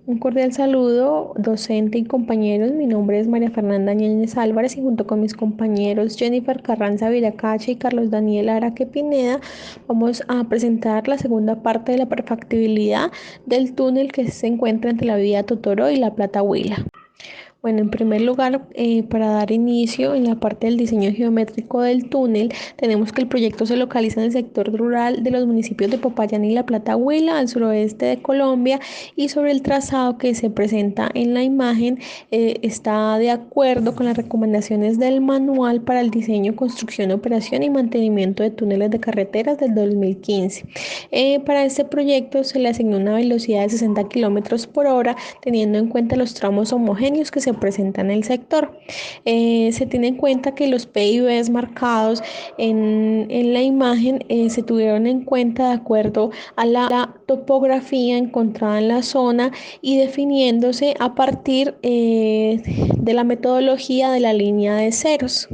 Un cordial saludo, docente y compañeros. Mi nombre es María Fernanda Ñañez Álvarez y junto con mis compañeros Jennifer Carranza Viracacha y Carlos Daniel Araque Pineda vamos a presentar la segunda parte de la perfectibilidad del túnel que se encuentra entre la vía Totoro y la Plata Huila. Bueno, en primer lugar, para dar inicio en la parte del diseño geométrico del túnel, tenemos que el proyecto se localiza en el sector rural de los municipios de Popayán y La Plata Huila, al suroeste de Colombia, y sobre el trazado que se presenta en la imagen está de acuerdo con las recomendaciones del Manual para el Diseño, Construcción, Operación y Mantenimiento de Túneles de Carreteras del 2015. Para este proyecto se le asignó una velocidad de 60 kilómetros por hora, teniendo en cuenta los tramos homogéneos que se presentan en el sector. Se tiene en cuenta que los PIBs marcados en la imagen se tuvieron en cuenta de acuerdo a la topografía encontrada en la zona y definiéndose a partir de la metodología de la línea de ceros.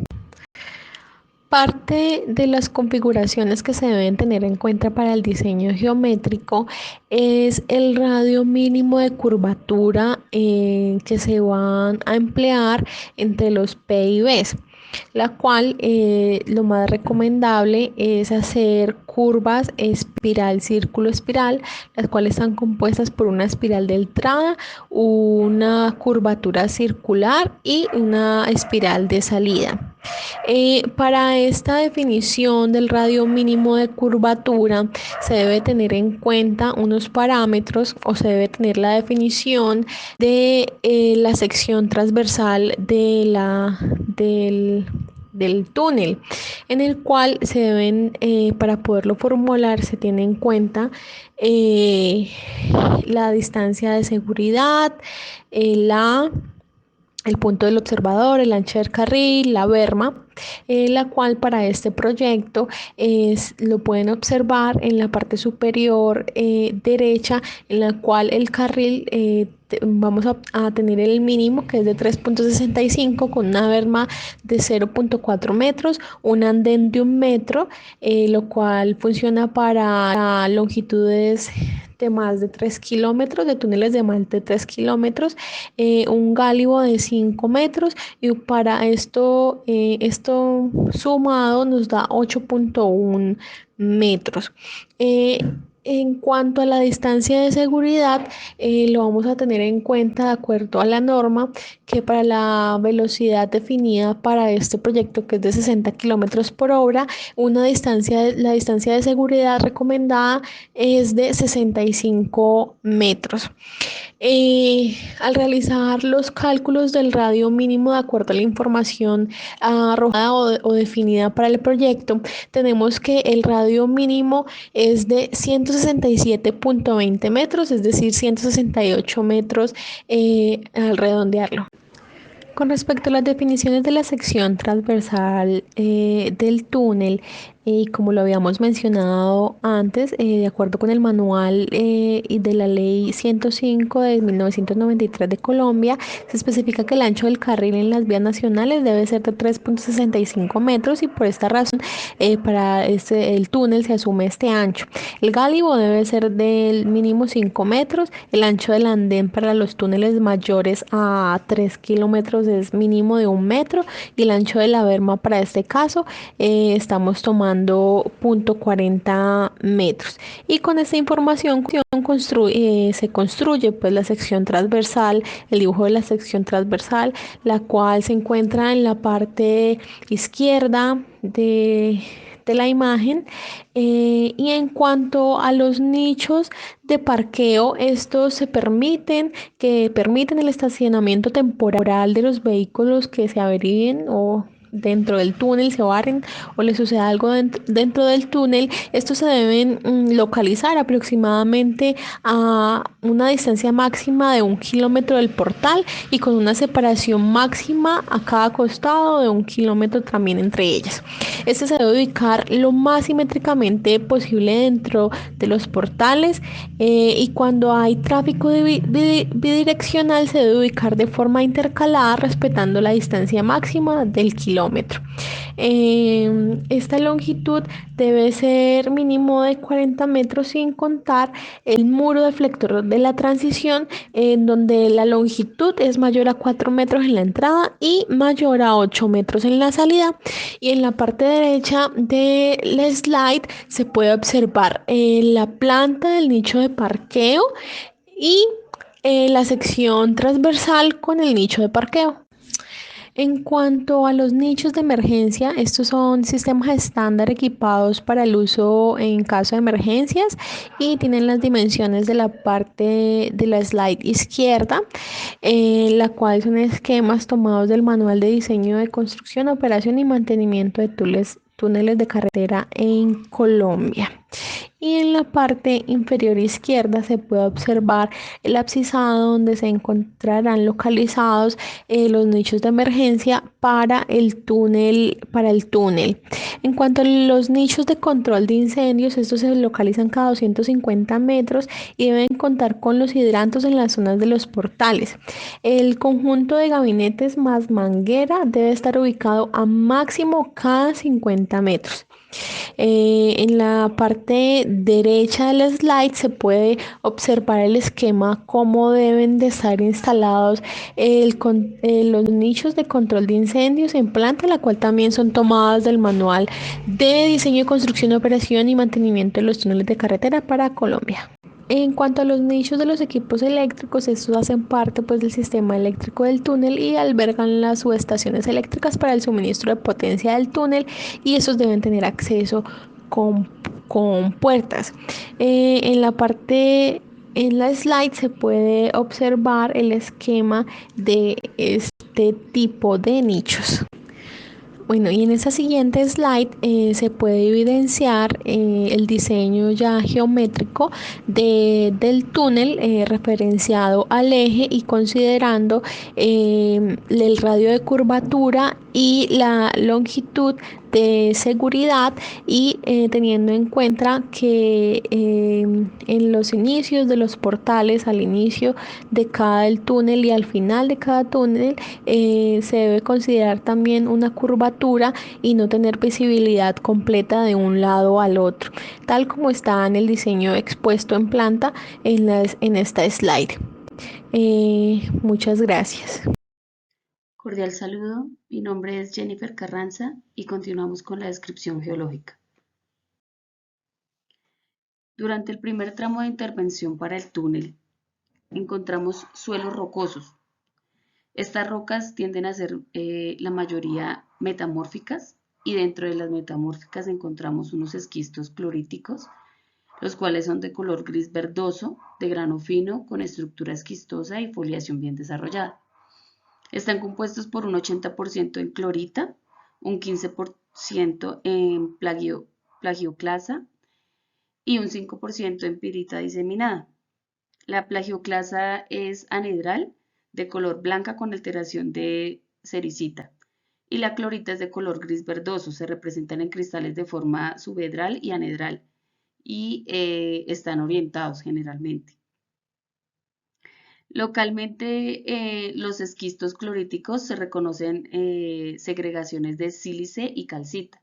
Parte de las configuraciones que se deben tener en cuenta para el diseño geométrico es el radio mínimo de curvatura que se van a emplear entre los P y Bs, la cual lo más recomendable es hacer curvas espiral, círculo, espiral, las cuales están compuestas por una espiral de entrada, una curvatura circular y una espiral de salida. Para esta definición del radio mínimo de curvatura se debe tener en cuenta unos parámetros o se debe tener la definición de la sección transversal del túnel, en el cual se deben, para poderlo formular, se tiene en cuenta la distancia de seguridad, el punto del observador, el ancho del carril, la berma, la cual para este proyecto lo pueden observar en la parte superior derecha, en la cual el carril vamos a tener el mínimo, que es de 3.65 con una berma de 0.4 metros, un andén de 1 metro, lo cual funciona para longitudes de más de 3 kilómetros, de túneles de más de 3 kilómetros, un gálibo de 5 metros, y para esto sumado nos da 8.1 metros. En cuanto a la distancia de seguridad, lo vamos a tener en cuenta de acuerdo a la norma, que para la velocidad definida para este proyecto, que es de 60 kilómetros por hora, la distancia de seguridad recomendada es de 65 metros. Al realizar los cálculos del radio mínimo de acuerdo a la información arrojada o definida para el proyecto, tenemos que el radio mínimo es de 167.20 metros, es decir, 168 metros al redondearlo. Con respecto a las definiciones de la sección transversal del túnel, y como lo habíamos mencionado antes, de acuerdo con el manual y de la ley 105 de 1993 de Colombia, se especifica que el ancho del carril en las vías nacionales debe ser de 3.65 metros, y por esta razón para el túnel se asume este ancho. El gálibo debe ser del mínimo 5 metros, el ancho del andén para los túneles mayores a 3 kilómetros es mínimo de 1 metro, y el ancho de la berma para este caso estamos tomando 0.40 metros. Y con esta información se construye pues la sección transversal, el dibujo de la sección transversal, la cual se encuentra en la parte izquierda de la imagen. Y en cuanto a los nichos de parqueo, estos permiten el estacionamiento temporal de los vehículos que se averíen o dentro del túnel se varen o le suceda algo dentro del túnel. Estos se deben localizar aproximadamente a una distancia máxima de 1 kilómetro del portal, y con una separación máxima a cada costado de 1 kilómetro también entre ellas. Este se debe ubicar lo más simétricamente posible dentro de los portales, y cuando hay tráfico bidireccional se debe ubicar de forma intercalada respetando la distancia máxima del kilómetro. kilómetro. Esta longitud debe ser mínimo de 40 metros sin contar el muro deflector de la transición, en donde la longitud es mayor a 4 metros en la entrada y mayor a 8 metros en la salida. Y en la parte derecha de la slide se puede observar la planta del nicho de parqueo y la sección transversal con el nicho de parqueo. En cuanto a los nichos de emergencia, estos son sistemas estándar equipados para el uso en caso de emergencias y tienen las dimensiones de la parte de la slide izquierda, la cual son esquemas tomados del Manual de Diseño de Construcción, Operación y Mantenimiento de túneles de carretera en Colombia. Y en la parte inferior izquierda se puede observar el abscisado donde se encontrarán localizados los nichos de emergencia para el túnel. En cuanto a los nichos de control de incendios, estos se localizan cada 250 metros y deben contar con los hidrantos en las zonas de los portales. El conjunto de gabinetes más manguera debe estar ubicado a máximo cada 50 metros. En la parte derecha del slide se puede observar el esquema, cómo deben de estar instalados los nichos de control de incendios en planta, la cual también son tomadas del Manual de Diseño, Construcción, Operación y Mantenimiento de los túneles de carretera para Colombia. En cuanto a los nichos de los equipos eléctricos, estos hacen parte pues, del sistema eléctrico del túnel y albergan las subestaciones eléctricas para el suministro de potencia del túnel, y estos deben tener acceso con puertas. En la slide se puede observar el esquema de este tipo de nichos. Bueno, y en esa siguiente slide se puede evidenciar el diseño ya geométrico del túnel referenciado al eje y considerando el radio de curvatura y la longitud de seguridad, y teniendo en cuenta que en los inicios de los portales, al inicio de cada túnel y al final de cada túnel, se debe considerar también una curvatura y no tener visibilidad completa de un lado al otro, tal como está en el diseño expuesto en planta en esta slide. Muchas gracias. Cordial saludo, mi nombre es Jennifer Carranza y continuamos con la descripción geológica. Durante el primer tramo de intervención para el túnel, encontramos suelos rocosos. Estas rocas tienden a ser la mayoría metamórficas, y dentro de las metamórficas encontramos unos esquistos cloríticos, los cuales son de color gris verdoso, de grano fino, con estructura esquistosa y foliación bien desarrollada. Están compuestos por un 80% en clorita, un 15% en plagioclasa y un 5% en pirita diseminada. La plagioclasa es anhedral, de color blanca con alteración de sericita, y la clorita es de color gris verdoso. Se representan en cristales de forma subedral y anhedral y están orientados generalmente. Localmente, los esquistos cloríticos se reconocen segregaciones de sílice y calcita,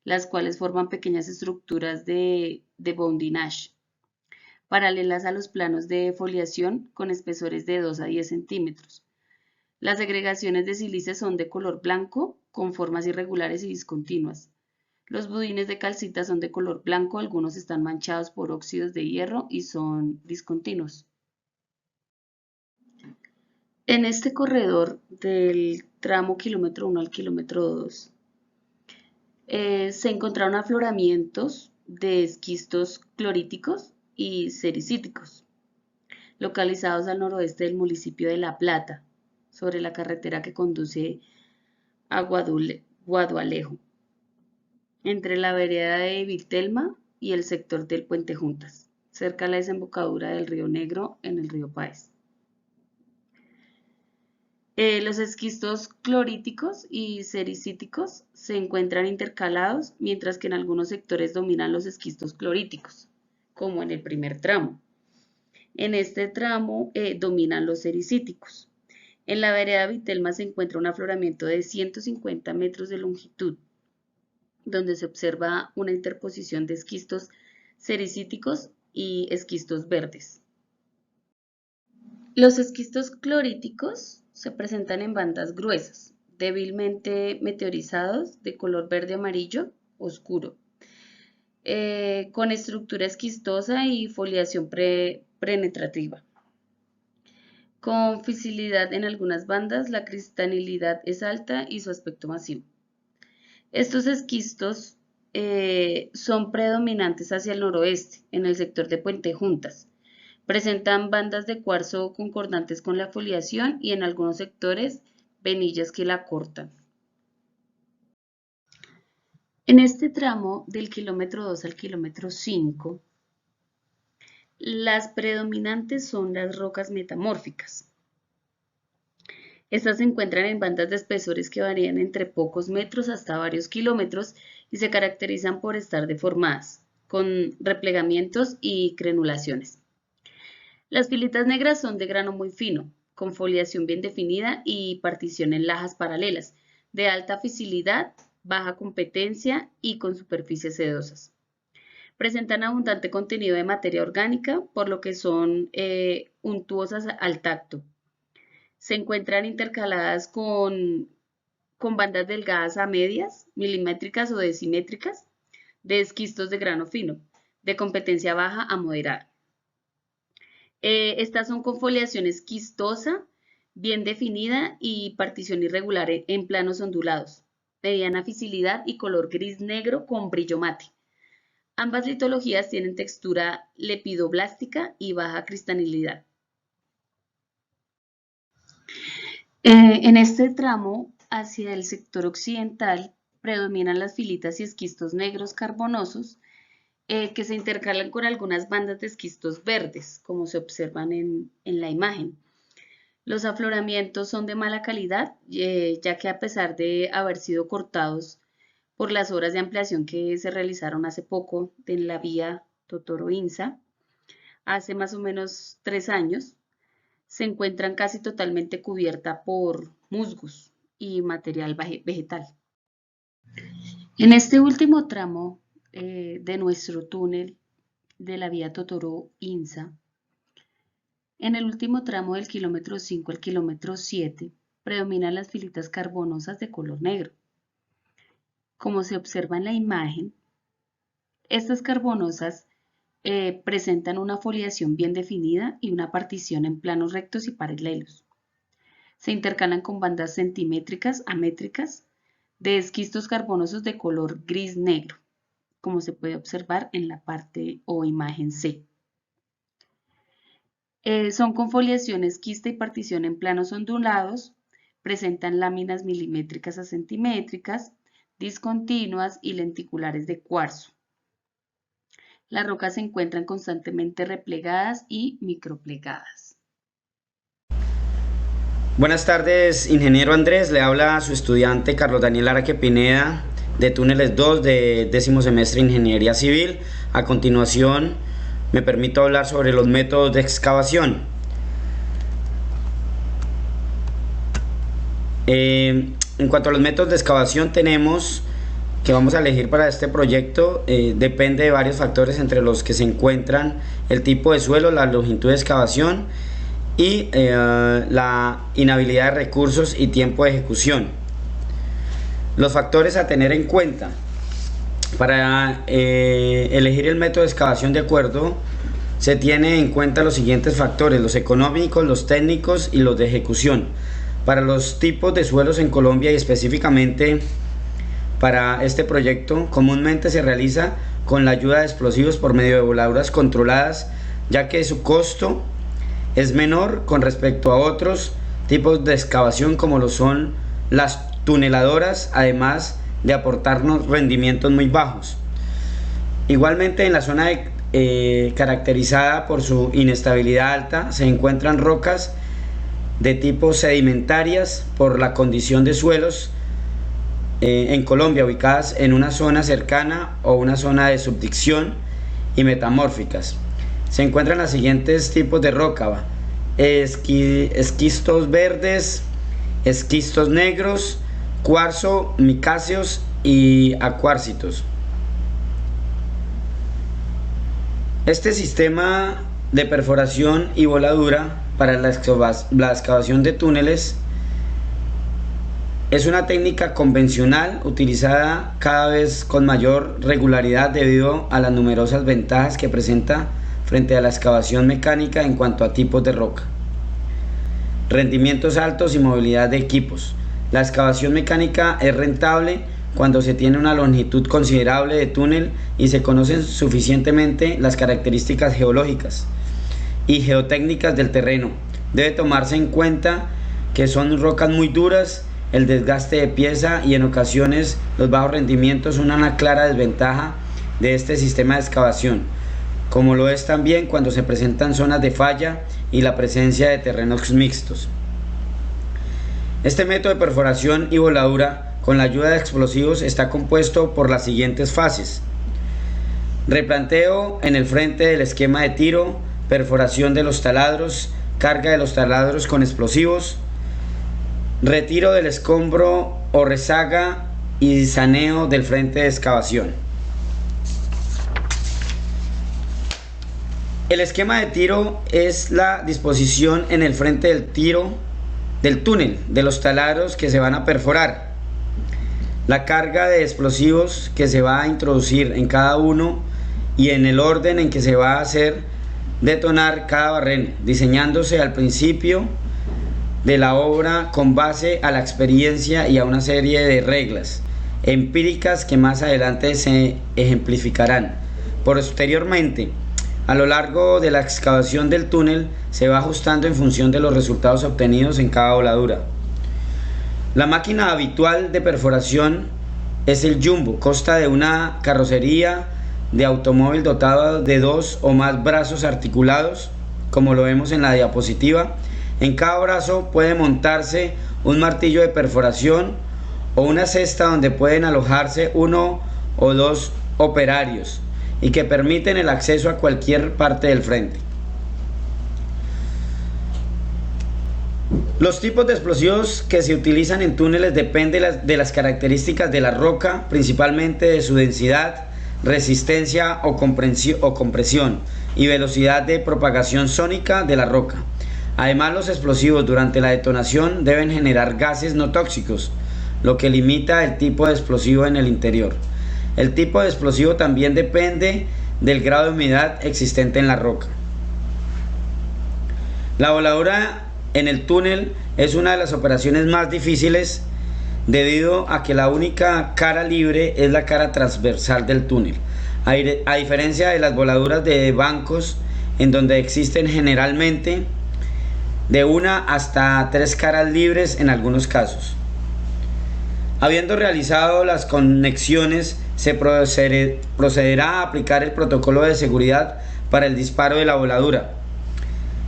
las cuales forman pequeñas estructuras de boundinage, paralelas a los planos de foliación con espesores de 2 a 10 centímetros. Las segregaciones de sílice son de color blanco, con formas irregulares y discontinuas. Los budines de calcita son de color blanco, algunos están manchados por óxidos de hierro y son discontinuos. En este corredor del tramo kilómetro 1 al kilómetro 2 se encontraron afloramientos de esquistos cloríticos y sericíticos, localizados al noroeste del municipio de La Plata, sobre la carretera que conduce a Guadualejo, entre la vereda de Vitelma y el sector del Puente Juntas, cerca de la desembocadura del río Negro en el río Páez. Los esquistos cloríticos y sericíticos se encuentran intercalados, mientras que en algunos sectores dominan los esquistos cloríticos, como en el primer tramo. En este tramo dominan los sericíticos. En la vereda Vitelma se encuentra un afloramiento de 150 metros de longitud, donde se observa una interposición de esquistos sericíticos y esquistos verdes. Los esquistos cloríticos se presentan en bandas gruesas, débilmente meteorizados, de color verde amarillo oscuro, con estructura esquistosa y foliación penetrativa. Con fisilidad en algunas bandas, la cristalidad es alta y su aspecto masivo. Estos esquistos son predominantes hacia el noroeste, en el sector de Puente Juntas. Presentan bandas de cuarzo concordantes con la foliación y en algunos sectores venillas que la cortan. En este tramo del kilómetro 2 al kilómetro 5, las predominantes son las rocas metamórficas. Estas se encuentran en bandas de espesores que varían entre pocos metros hasta varios kilómetros y se caracterizan por estar deformadas, con replegamientos y crenulaciones. Las filitas negras son de grano muy fino, con foliación bien definida y partición en lajas paralelas, de alta fisilidad, baja competencia y con superficies sedosas. Presentan abundante contenido de materia orgánica, por lo que son untuosas al tacto. Se encuentran intercaladas con bandas delgadas a medias, milimétricas o decimétricas, de esquistos de grano fino, de competencia baja a moderada. Estas son con foliación esquistosa, bien definida y partición irregular en planos ondulados, mediana fisilidad y color gris-negro con brillo mate. Ambas litologías tienen textura lepidoblástica y baja cristalidad. En este tramo, hacia el sector occidental, predominan las filitas y esquistos negros carbonosos que se intercalan con algunas bandas de esquistos verdes, como se observan en la imagen. Los afloramientos son de mala calidad, ya que a pesar de haber sido cortados por las obras de ampliación que se realizaron hace poco en la vía Totoro-Insa, hace más o menos 3 años, se encuentran casi totalmente cubierta por musgos y material vegetal. En este último tramo de nuestro túnel de la vía Totoro-Insa, en el último tramo del kilómetro 5 al kilómetro 7, predominan las filitas carbonosas de color negro. Como se observa en la imagen, estas carbonosas presentan una foliación bien definida y una partición en planos rectos y paralelos. Se intercalan con bandas centimétricas a métricas de esquistos carbonosos de color gris-negro, como se puede observar en la parte o imagen C. Son con foliación esquista y partición en planos ondulados, presentan láminas milimétricas a centimétricas, discontinuas y lenticulares de cuarzo. Las rocas se encuentran constantemente replegadas y microplegadas. Buenas tardes, ingeniero Andrés. Le habla su estudiante Carlos Daniel Araque Pineda, de Túneles 2 de 10º semestre de Ingeniería Civil. A continuación, me permito hablar sobre los métodos de excavación. En cuanto a los métodos de excavación, tenemos que vamos a elegir para este proyecto, depende de varios factores, entre los que se encuentran el tipo de suelo, la longitud de excavación y la inhabilidad de recursos y tiempo de ejecución. Los factores a tener en cuenta para elegir el método de excavación de acuerdo, se tiene en cuenta los siguientes factores: los económicos, los técnicos y los de ejecución. Para los tipos de suelos en Colombia y específicamente para este proyecto, comúnmente se realiza con la ayuda de explosivos por medio de voladuras controladas, ya que su costo es menor con respecto a otros tipos de excavación como lo son las tuneladoras, además de aportarnos rendimientos muy bajos. Igualmente, en la zona caracterizada por su inestabilidad alta, se encuentran rocas de tipo sedimentarias por la condición de suelos en Colombia, ubicadas en una zona cercana o una zona de subdicción, y metamórficas. Se encuentran los siguientes tipos de roca: esquistos verdes, esquistos negros, cuarzo, micáceos y acuárcitos. Este sistema de perforación y voladura para la excavación de túneles es una técnica convencional utilizada cada vez con mayor regularidad debido a las numerosas ventajas que presenta frente a la excavación mecánica en cuanto a tipos de roca, rendimientos altos y movilidad de equipos. La excavación mecánica es rentable cuando se tiene una longitud considerable de túnel y se conocen suficientemente las características geológicas y geotécnicas del terreno. Debe tomarse en cuenta que son rocas muy duras, el desgaste de pieza y en ocasiones los bajos rendimientos son una clara desventaja de este sistema de excavación, como lo es también cuando se presentan zonas de falla y la presencia de terrenos mixtos. Este método de perforación y voladura con la ayuda de explosivos está compuesto por las siguientes fases: replanteo en el frente del esquema de tiro, perforación de los taladros, carga de los taladros con explosivos, retiro del escombro o rezaga y saneo del frente de excavación. El esquema de tiro es la disposición en el frente del tiro del túnel de los taladros que se van a perforar, la carga de explosivos que se va a introducir en cada uno y en el orden en que se va a hacer detonar cada barreno, diseñándose al principio de la obra con base a la experiencia y a una serie de reglas empíricas que más adelante se ejemplificarán. Posteriormente, a lo largo de la excavación del túnel se va ajustando en función de los resultados obtenidos en cada voladura. La máquina habitual de perforación es el jumbo, consta de una carrocería de automóvil dotada de 2 o más brazos articulados, como lo vemos en la diapositiva. En cada brazo puede montarse un martillo de perforación o una cesta donde pueden alojarse 1 o 2 operarios y que permiten el acceso a cualquier parte del frente. Los tipos de explosivos que se utilizan en túneles dependen de las características de la roca, principalmente de su densidad, resistencia o compresión y velocidad de propagación sónica de la roca. Además, los explosivos durante la detonación deben generar gases no tóxicos, lo que limita el tipo de explosivo en el interior. El tipo de explosivo también depende del grado de humedad existente en la roca. La voladura en el túnel es una de las operaciones más difíciles debido a que la única cara libre es la cara transversal del túnel, a diferencia de las voladuras de bancos, en donde existen generalmente de 1 hasta 3 caras libres en algunos casos. Habiendo realizado las conexiones, se procederá a aplicar el protocolo de seguridad para el disparo de la voladura,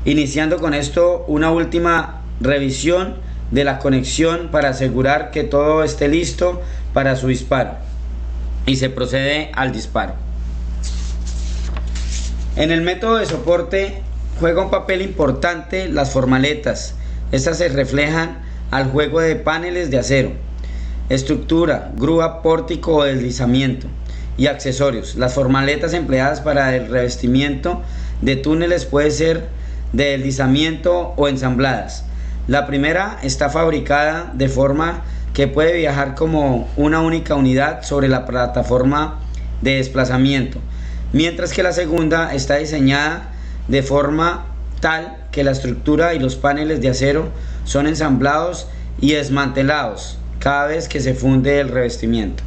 iniciando con esto una última revisión de la conexión para asegurar que todo esté listo para su disparo, y se procede al disparo. En el método de soporte juega un papel importante las formaletas. Estas se reflejan al juego de paneles de acero, estructura, grúa, pórtico o deslizamiento y accesorios. Las formaletas empleadas para el revestimiento de túneles pueden ser de deslizamiento o ensambladas. La primera está fabricada de forma que puede viajar como una única unidad sobre la plataforma de desplazamiento, mientras que la segunda está diseñada de forma tal que la estructura y los paneles de acero son ensamblados y desmantelados cada vez que se funde el revestimiento.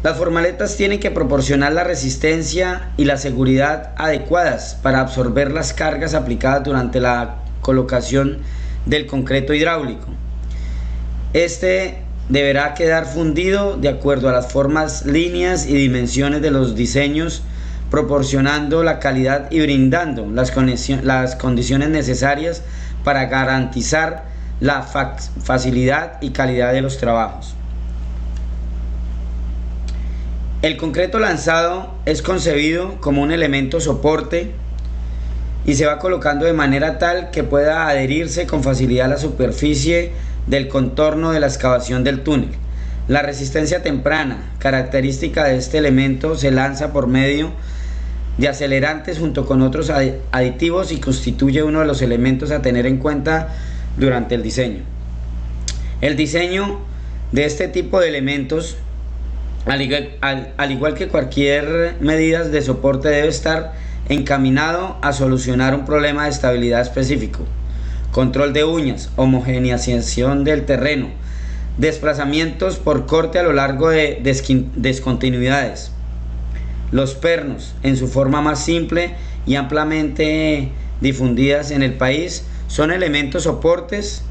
Las formaletas tienen que proporcionar la resistencia y la seguridad adecuadas para absorber las cargas aplicadas durante la colocación del concreto hidráulico. Este deberá quedar fundido de acuerdo a las formas, líneas y dimensiones de los diseños, proporcionando la calidad y brindando las condiciones necesarias para garantizar la facilidad y calidad de los trabajos. El concreto lanzado es concebido como un elemento soporte y se va colocando de manera tal que pueda adherirse con facilidad a la superficie del contorno de la excavación del túnel. La resistencia temprana, característica de este elemento, se lanza por medio de acelerantes junto con otros aditivos y constituye uno de los elementos a tener en cuenta durante el diseño. El diseño de este tipo de elementos, al igual que cualquier medida de soporte, debe estar encaminado a solucionar un problema de estabilidad específico: control de uñas, homogeneización del terreno, desplazamientos por corte a lo largo de discontinuidades. Los pernos, en su forma más simple y ampliamente difundidas en el país, son elementos soportes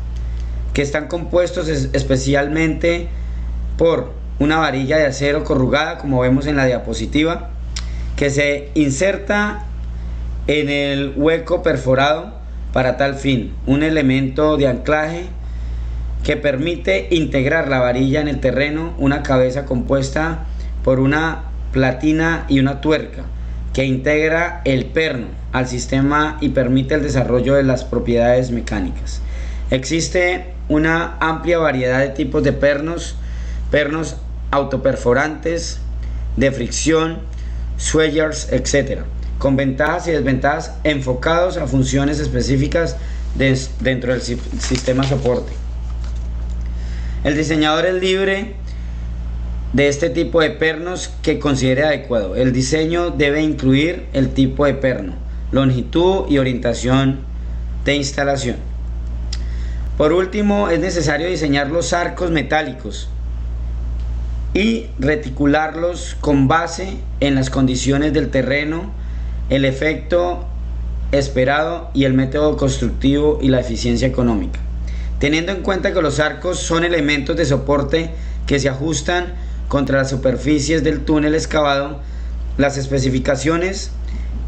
que están compuestos especialmente por una varilla de acero corrugada, como vemos en la diapositiva, que se inserta en el hueco perforado para tal fin, un elemento de anclaje que permite integrar la varilla en el terreno, una cabeza compuesta por una platina y una tuerca que integra el perno al sistema y permite el desarrollo de las propiedades mecánicas. Existe una amplia variedad de tipos de pernos autoperforantes, de fricción, swayers, etc., con ventajas y desventajas enfocados a funciones específicas dentro del sistema soporte. El diseñador es libre de este tipo de pernos que considere adecuado. El diseño debe incluir el tipo de perno, longitud y orientación de instalación. Por último, es necesario diseñar los arcos metálicos y reticularlos con base en las condiciones del terreno, el efecto esperado y el método constructivo y la eficiencia económica. Teniendo en cuenta que los arcos son elementos de soporte que se ajustan contra las superficies del túnel excavado, las especificaciones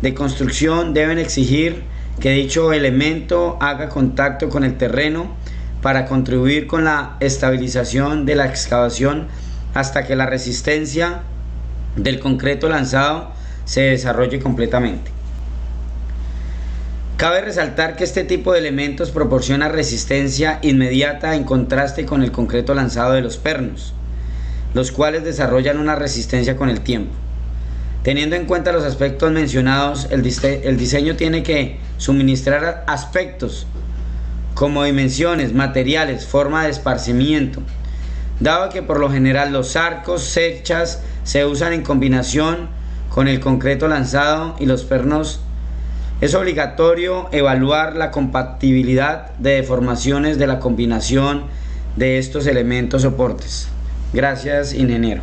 de construcción deben exigir que dicho elemento haga contacto con el terreno para contribuir con la estabilización de la excavación hasta que la resistencia del concreto lanzado se desarrolle completamente. Cabe resaltar que este tipo de elementos proporciona resistencia inmediata en contraste con el concreto lanzado de los pernos, los cuales desarrollan una resistencia con el tiempo. Teniendo en cuenta los aspectos mencionados, el diseño tiene que suministrar aspectos como dimensiones, materiales, forma de esparcimiento. Dado que por lo general los arcos, sechas se usan en combinación con el concreto lanzado y los pernos, es obligatorio evaluar la compatibilidad de deformaciones de la combinación de estos elementos soportes. Gracias, ingeniero.